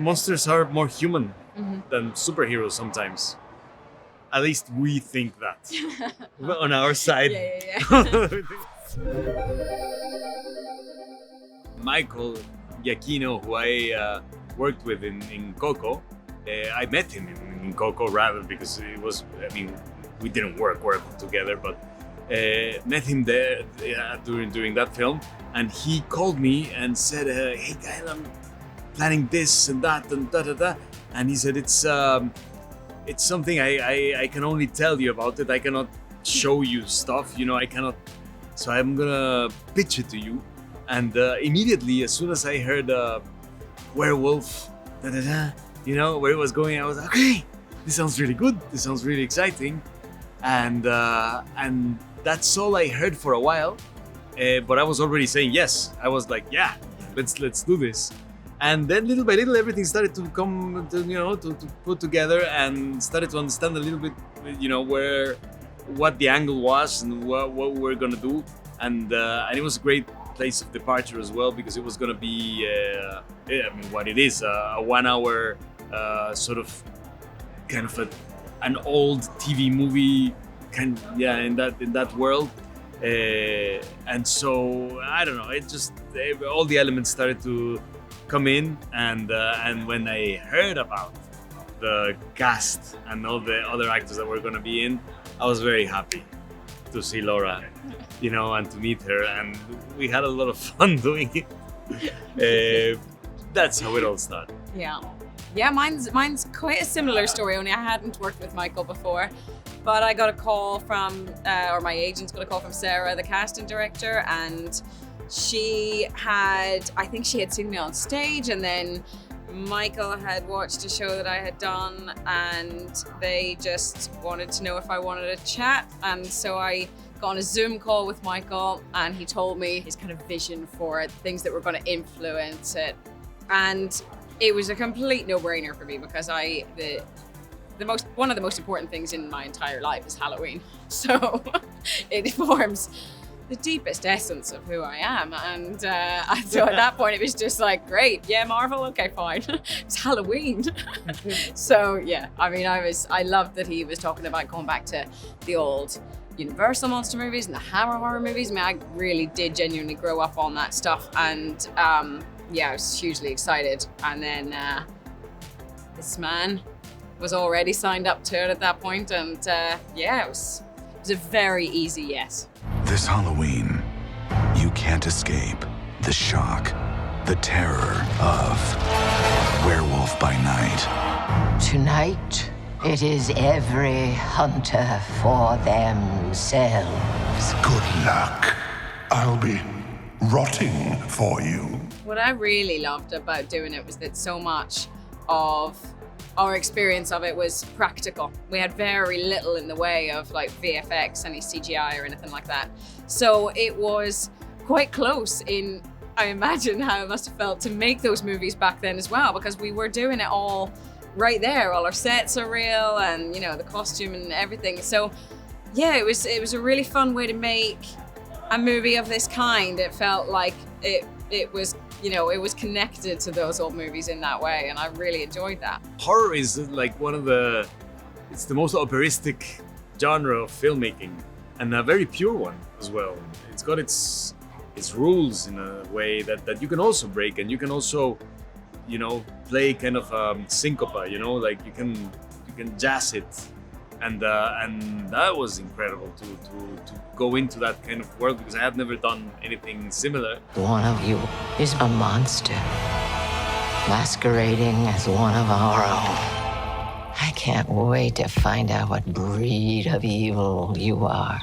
monsters are more human than superheroes sometimes. At least we think that on our side. Yeah. Michael Giacchino, who I worked with in Coco, I met him in Coco rather because it was, I mean, we didn't work together, but met him there during that film, and he called me and said, "Hey, Gael, I'm planning this and that and da," and he said it's something I can only tell you about it. I cannot show you stuff, you know. I cannot. So I'm gonna pitch it to you. And immediately, as soon as I heard Werewolf, you know, where it was going, I was like, okay, this sounds really good. This sounds really exciting. And that's all I heard for a while. But I was already saying yes. I was like, yeah, let's do this. And then little by little, everything started to come, to put together, and started to understand a little bit, you know, what the angle was and what we were gonna do. And it was a great place of departure as well, because it was gonna be, what it is, a 1 hour sort of kind of an old TV movie in that world. And so I don't know, it just all the elements started to come in, and when I heard about the cast and all the other actors that were going to be in, I was very happy to see Laura, you know, and to meet her, and we had a lot of fun doing it. That's how it all started. Yeah, mine's quite a similar story, only I hadn't worked with Michael before. But I got a call from, or my agent got a call from Sarah, the casting director, and I think she had seen me on stage, and then Michael had watched a show that I had done, and they just wanted to know if I wanted to chat. And so I got on a Zoom call with Michael, and he told me his kind of vision for it, things that were going to influence it. And it was a complete no-brainer for me, because one of the most important things in my entire life is Halloween. So it forms the deepest essence of who I am. And so at that point, it was just like, great, yeah, Marvel, okay, fine. It's Halloween. So yeah, I mean, I loved that he was talking about going back to the old Universal monster movies and the Hammer horror movies. I mean, I really did genuinely grow up on that stuff. And yeah, I was hugely excited. And then this man was already signed up to it at that point, and yeah, it was a very easy yes. This Halloween, you can't escape the shock, the terror of Werewolf by Night. Tonight, it is every hunter for themselves. Good luck. I'll be rotting for you. What I really loved about doing it was that so much of our experience of it was practical. We had very little in the way of like VFX, any CGI or anything like that. So it was quite close in, I imagine how it must have felt to make those movies back then as well, because we were doing it all right there. All our sets are real, and you know, the costume and everything. So yeah, it was a really fun way to make a movie of this kind. It felt like it was, you know, it was connected to those old movies in that way, and I really enjoyed that. Horror is like it's the most operistic genre of filmmaking, and a very pure one as well. It's got its rules in a way that you can also break, and you can also, you know, play kind of syncopa, you know, like you can jazz it. And that was incredible to go into that kind of world, because I have never done anything similar. One of you is a monster, masquerading as one of our own. I can't wait to find out what breed of evil you are.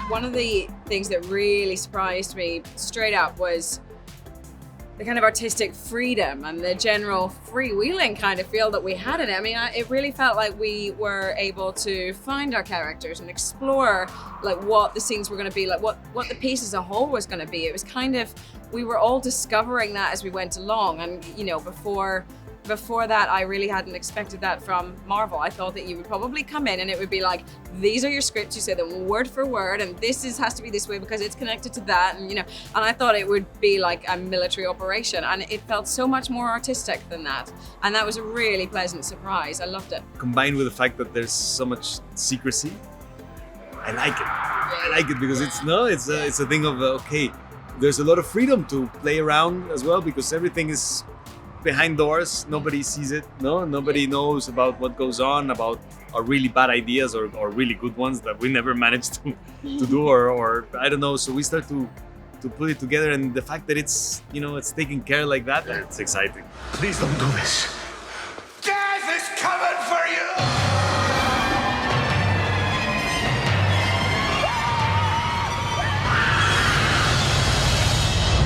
One of the things that really surprised me straight up was the kind of artistic freedom and the general freewheeling kind of feel that we had in it. I mean, it really felt like we were able to find our characters and explore like what the scenes were going to be, like what the piece as a whole was going to be. It was kind of, we were all discovering that as we went along. And, you know, before before that, I really hadn't expected that from Marvel. I thought that you would probably come in and it would be like, these are your scripts, you say them word for word, and has to be this way because it's connected to that, and and I thought it would be like a military operation, and it felt so much more artistic than that. And that was a really pleasant surprise. I loved it. Combined with the fact that there's so much secrecy, I like it. I like it because it's a thing of okay, there's a lot of freedom to play around as well because everything is behind doors. Nobody sees it. Nobody knows about what goes on, about our really bad ideas or really good ones that we never managed to do or I don't know. So we start to put it together, and the fact that it's it's taken care like that, it's exciting. Please don't do this. Death is coming for you!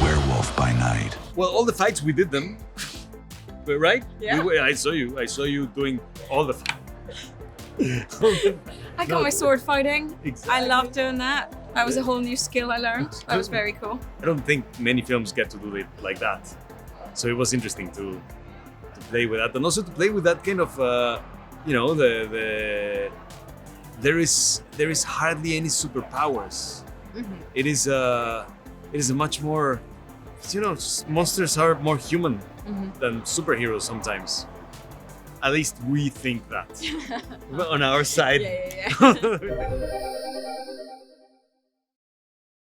Werewolf by Night. Well, all the fights we did them, right? Yeah. I saw you doing all the fights. I got my sword fighting. Exactly. I loved doing that. That was a whole new skill I learned. That was very cool. I don't think many films get to do it like that. So it was interesting to play with that, and also to play with that kind of there is hardly any superpowers. Mm-hmm. It is a much more monsters are more human than superheroes sometimes. At least we think that on our side. Yeah.